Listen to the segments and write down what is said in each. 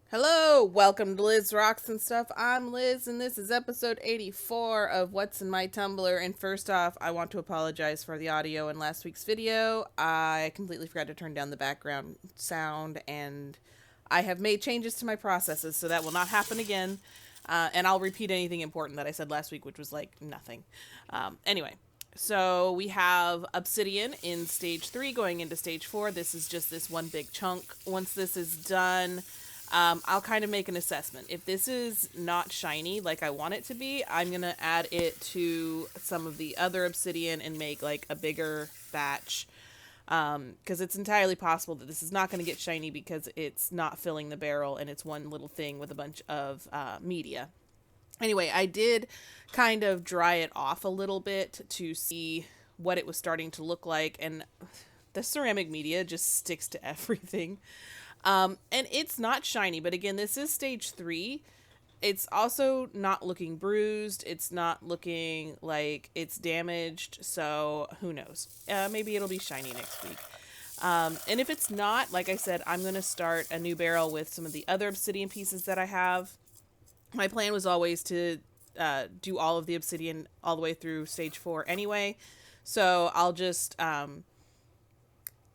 Hello, welcome to Liz Rocks and Stuff. I'm Liz, and this is episode 84 of What's in My Tumbler. And first off, I want to apologize for the audio in last week's video. I completely forgot to turn down the background sound, and I have made changes to my processes, so that will not happen again. And I'll repeat anything important that I said last week, which was like nothing. Anyway, so we have Obsidian in stage 3 going into stage 4. This is just this one big chunk. Once this is done, I'll kind of make an assessment. If this is not shiny like I want it to be, I'm going to add it to some of the other obsidian and make like a bigger batch. Because it's entirely possible that this is not going to get shiny because it's not filling the barrel and it's one little thing with a bunch of media. Anyway, I did kind of dry it off a little bit to see what it was starting to look like, and the ceramic media just sticks to everything. And it's not shiny, but again, this is stage 3. It's also not looking bruised. It's not looking like it's damaged. So who knows? Maybe it'll be shiny next week. And if it's not, like I said, I'm going to start a new barrel with some of the other obsidian pieces that I have. My plan was always to do all of the obsidian all the way through stage 4 anyway. So I'll just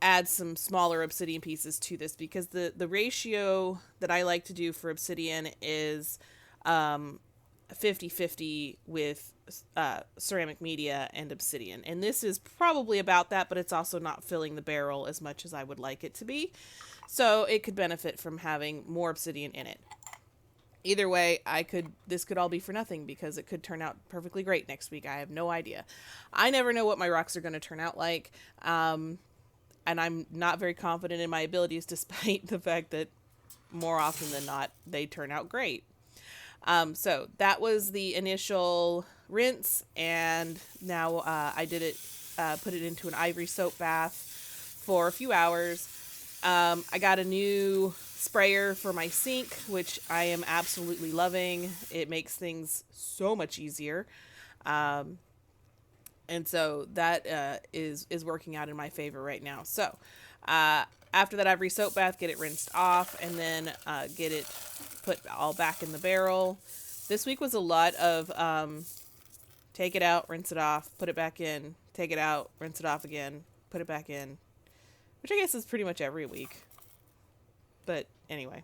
add some smaller obsidian pieces to this because the ratio that I like to do for obsidian is 50-50 with ceramic media and obsidian. And this is probably about that, but it's also not filling the barrel as much as I would like it to be. So it could benefit from having more obsidian in it. Either way, this could all be for nothing because it could turn out perfectly great next week. I have no idea. I never know what my rocks are going to turn out like. And I'm not very confident in my abilities, despite the fact that more often than not, they turn out great. So that was the initial rinse, and now I did it, put it into an ivory soap bath for a few hours. I got a new sprayer for my sink, which I am absolutely loving. It makes things so much easier. And so that is working out in my favor right now. So after that ivory soap bath, get it rinsed off, and then get it put all back in the barrel. This week was a lot of take it out, rinse it off, put it back in, take it out, rinse it off again, put it back in, which I guess is pretty much every week. But anyway.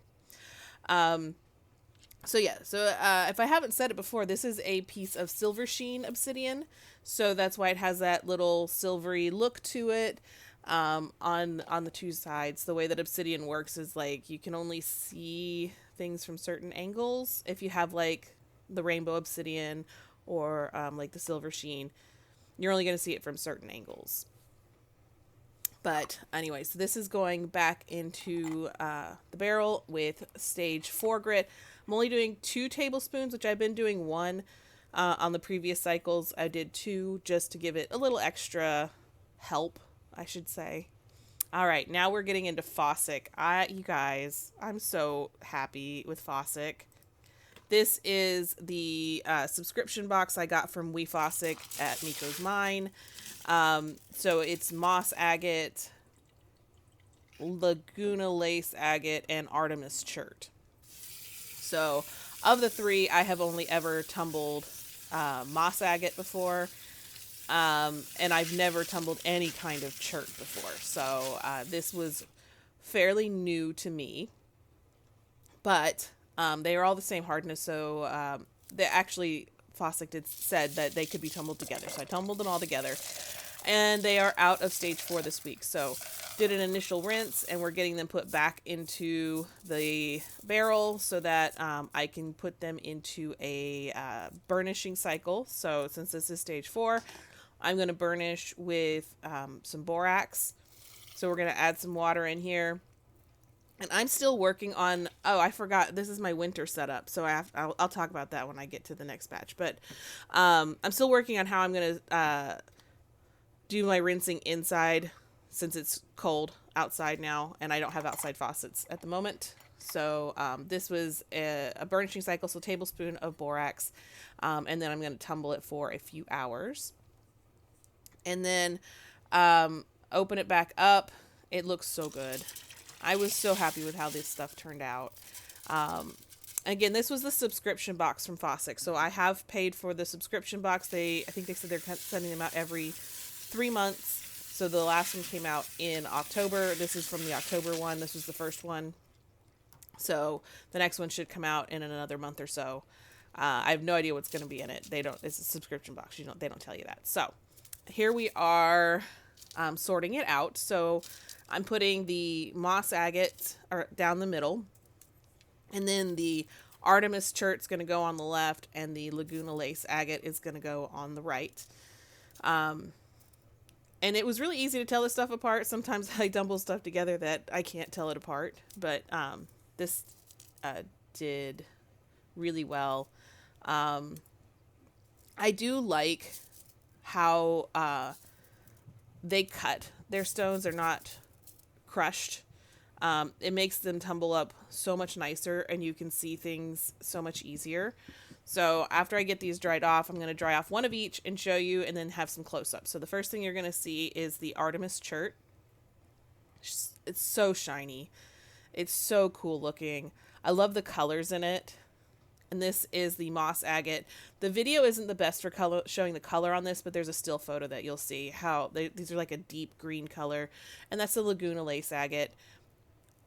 So if I haven't said it before, this is a piece of silver sheen obsidian. So that's why it has that little silvery look to it on the two sides. The way that obsidian works is like you can only see things from certain angles. If you have like the rainbow obsidian or like the silver sheen, you're only going to see it from certain angles. But anyway, so this is going back into the barrel with stage 4 grit. I'm only doing 2 tablespoons, which I've been doing 1 on the previous cycles. I did 2 just to give it a little extra help, I should say. All right, now we're getting into Fossick. You guys, I'm so happy with Fossick. This is the subscription box I got from Fossick at Miko's Mine. So it's moss agate, Laguna lace agate, and Artemis chert. So of the 3, I have only ever tumbled moss agate before. And I've never tumbled any kind of chert before. So this was fairly new to me. But they are all the same hardness. So they actually, Fossick said that they could be tumbled together. So I tumbled them all together. And they are out of stage 4 this week. So did an initial rinse, and we're getting them put back into the barrel so that I can put them into a burnishing cycle. So since this is stage 4, I'm going to burnish with some borax. So we're going to add some water in here. And I'm still working on, I forgot, this is my winter setup. So I'll talk about that when I get to the next batch. But I'm still working on how I'm going to do my rinsing inside, since it's cold outside now and I don't have outside faucets at the moment. So this was a burnishing cycle, so a tablespoon of borax, and then I'm going to tumble it for a few hours. And then open it back up. It looks so good. I was so happy with how this stuff turned out. Again, this was the subscription box from Fossick, so I have paid for the subscription box. I think they said they're sending them out every 3 months. So the last one came out in October. This is from the October one. This was the first one. So the next one should come out in another month or so. I have no idea what's going to be in it. It's a subscription box. They don't tell you that. So here we are, sorting it out. So I'm putting the moss agate down the middle, and then the Artemis chert is going to go on the left, and the Laguna lace agate is going to go on the right. And it was really easy to tell this stuff apart. Sometimes I dumble stuff together that I can't tell it apart, but this did really well. I do like how they cut their stones. They're not crushed. It makes them tumble up so much nicer, and you can see things so much easier. So after I get these dried off, I'm going to dry off one of each and show you, and then have some close-ups. So the first thing you're going to see is the Artemis chert. It's so shiny. It's so cool looking. I love the colors in it. And this is the moss agate. The video isn't the best for showing the color on this, but there's a still photo that you'll see how these are like a deep green color. And that's the Laguna lace agate.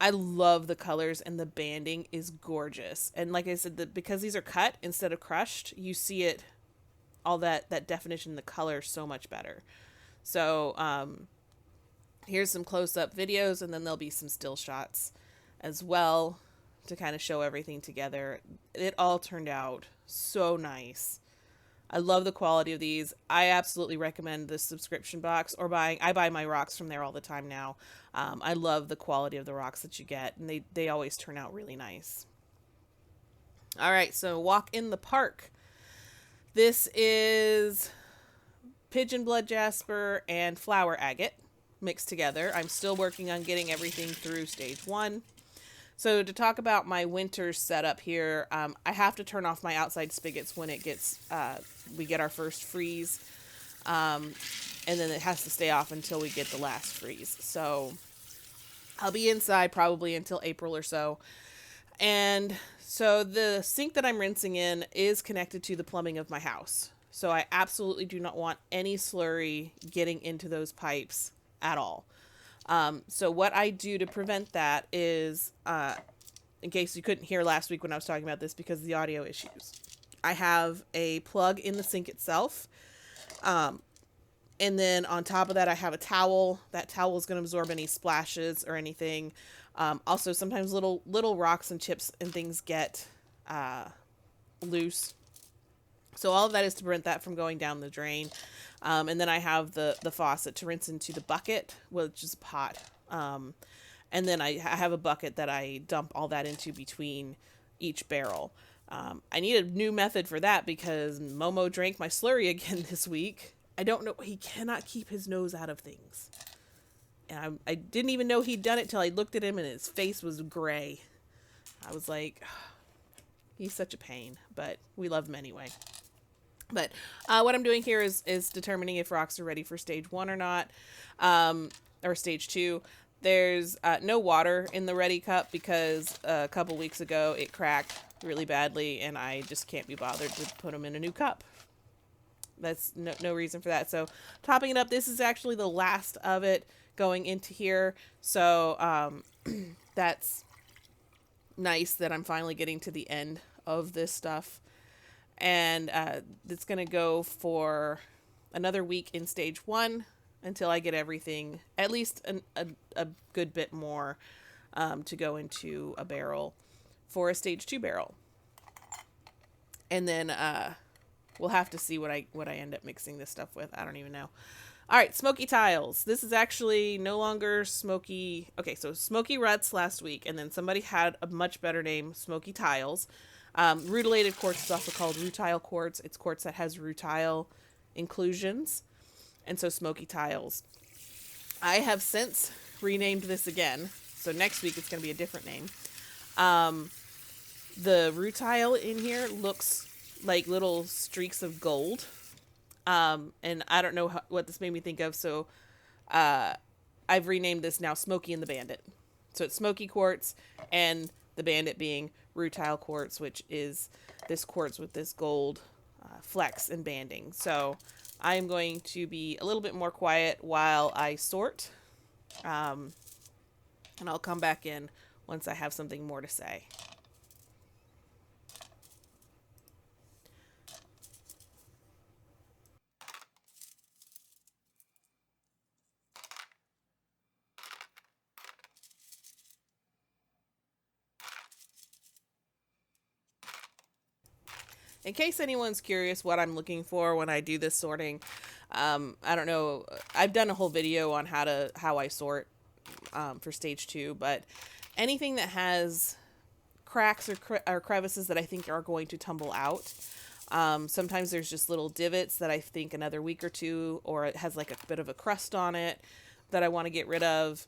I love the colors, and the banding is gorgeous. And like I said, because these are cut instead of crushed, you see it, all that definition in the color so much better. So here's some close-up videos, and then there'll be some still shots as well to kind of show everything together. It all turned out so nice. I love the quality of these. I absolutely recommend this subscription box, or I buy my rocks from there all the time now. I love the quality of the rocks that you get, and they always turn out really nice. All right, so walk in the park. This is pigeon blood jasper and flower agate mixed together. I'm still working on getting everything through stage 1. So to talk about my winter setup here, I have to turn off my outside spigots when it gets, we get our first freeze. And then it has to stay off until we get the last freeze. So I'll be inside probably until April or so. And so the sink that I'm rinsing in is connected to the plumbing of my house. So I absolutely do not want any slurry getting into those pipes at all. So what I do to prevent that is, in case you couldn't hear last week when I was talking about this because of the audio issues, I have a plug in the sink itself. And then on top of that, I have a towel. That towel is going to absorb any splashes or anything. Also, sometimes little rocks and chips and things get loose. So all of that is to prevent that from going down the drain. And then I have the faucet to rinse into the bucket, which is a pot. And then I have a bucket that I dump all that into between each barrel. I need a new method for that because Momo drank my slurry again this week. I don't know. He cannot keep his nose out of things. And I didn't even know he'd done it till I looked at him and his face was gray. I was like, he's such a pain, but we love him anyway. But what I'm doing here is determining if rocks are ready for stage 1 or not, or stage 2. There's no water in the ready cup because a couple weeks ago it cracked really badly, and I just can't be bothered to put them in a new cup. That's no reason for that. So topping it up, this is actually the last of it going into here. So that's nice that I'm finally getting to the end of this stuff. And it's going to go for another week in stage 1 until I get everything, at least a good bit more to go into a barrel for a stage 2 barrel. And then we'll have to see what I end up mixing this stuff with. I don't even know. All right, Smokey Tiles. This is actually no longer Smokey. Okay, so Smokey Ruts last week, and then somebody had a much better name, Smokey Tiles. Rutilated quartz is also called rutile quartz. It's quartz that has rutile inclusions, and so Smokey Tiles. I have since renamed this again, so next week it's going to be a different name. The rutile in here looks like little streaks of gold, and I don't know what this made me think of, so I've renamed this now Smokey and the Bandit. So it's Smokey quartz, and The bandit being rutile quartz, which is this quartz with this gold flecks and banding. So I am going to be a little bit more quiet while I sort. And I'll come back in once I have something more to say. In case anyone's curious what I'm looking for when I do this sorting, I don't know. I've done a whole video on how I sort for stage 2, but anything that has cracks or crevices that I think are going to tumble out. Sometimes there's just little divots that I think another week or two, or it has like a bit of a crust on it that I want to get rid of.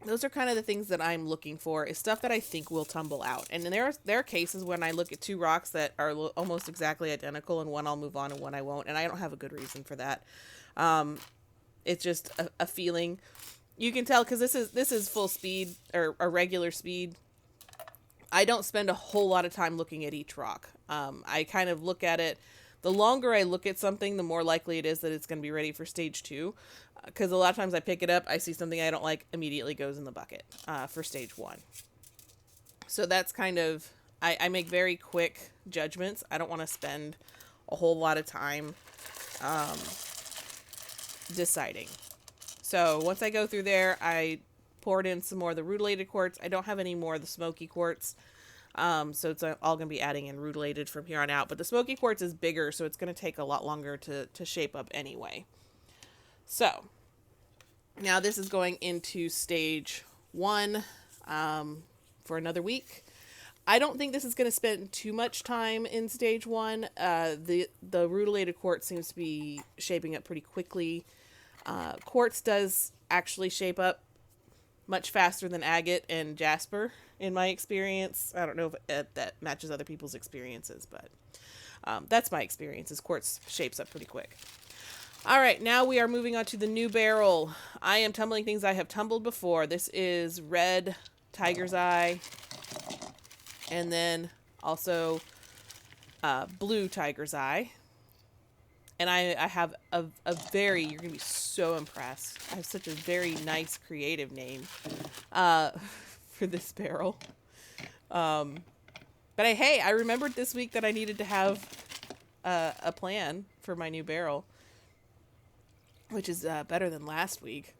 Those are kind of the things that I'm looking for, is stuff that I think will tumble out. And then there are cases when I look at two rocks that are almost exactly identical, and one I'll move on and one I won't, and I don't have a good reason for that. It's just a feeling. You can tell because this is full speed or a regular speed. I don't spend a whole lot of time looking at each rock. I kind of look at it. The longer I look at something, the more likely it is that it's going to be ready for stage 2. Because a lot of times I pick it up, I see something I don't like, immediately goes in the bucket for stage 1. So that's kind of, I make very quick judgments. I don't want to spend a whole lot of time deciding. So once I go through there, I poured in some more of the rutilated quartz. I don't have any more of the smoky quartz. So it's all going to be adding in rutilated from here on out. But the smoky quartz is bigger, so it's going to take a lot longer to shape up anyway. So now this is going into stage 1 for another week. I don't think this is going to spend too much time in stage 1. The rutilated quartz seems to be shaping up pretty quickly. Quartz does actually shape up much faster than agate and jasper, in my experience. I don't know if that matches other people's experiences, but that's my experience, is quartz shapes up pretty quick. All right, now we are moving on to the new barrel. I am tumbling things I have tumbled before. This is red tiger's eye, and then also blue tiger's eye. And I have a very, you're going to be so impressed. I have such a very nice creative name for this barrel. But hey, I remembered this week that I needed to have a plan for my new barrel, which is better than last week.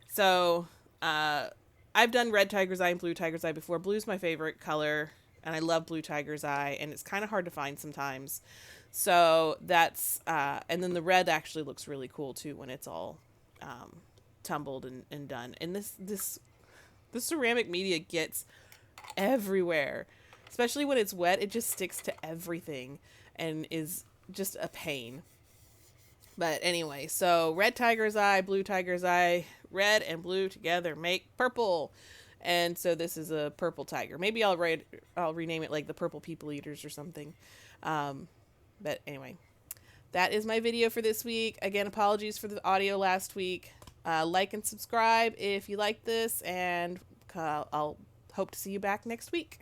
So I've done red tiger's eye and blue tiger's eye before. Blue's my favorite color, and I love blue tiger's eye, and it's kind of hard to find sometimes. So that's, and then the red actually looks really cool too when it's all tumbled and done. And this ceramic media gets everywhere, especially when it's wet. It just sticks to everything and is just a pain. But anyway, so red tiger's eye, blue tiger's eye, red and blue together make purple. And so this is a purple tiger. Maybe I'll rename it like the purple people eaters or something. But anyway, that is my video for this week. Again, apologies for the audio last week. Like and subscribe if you like this, and I'll hope to see you back next week.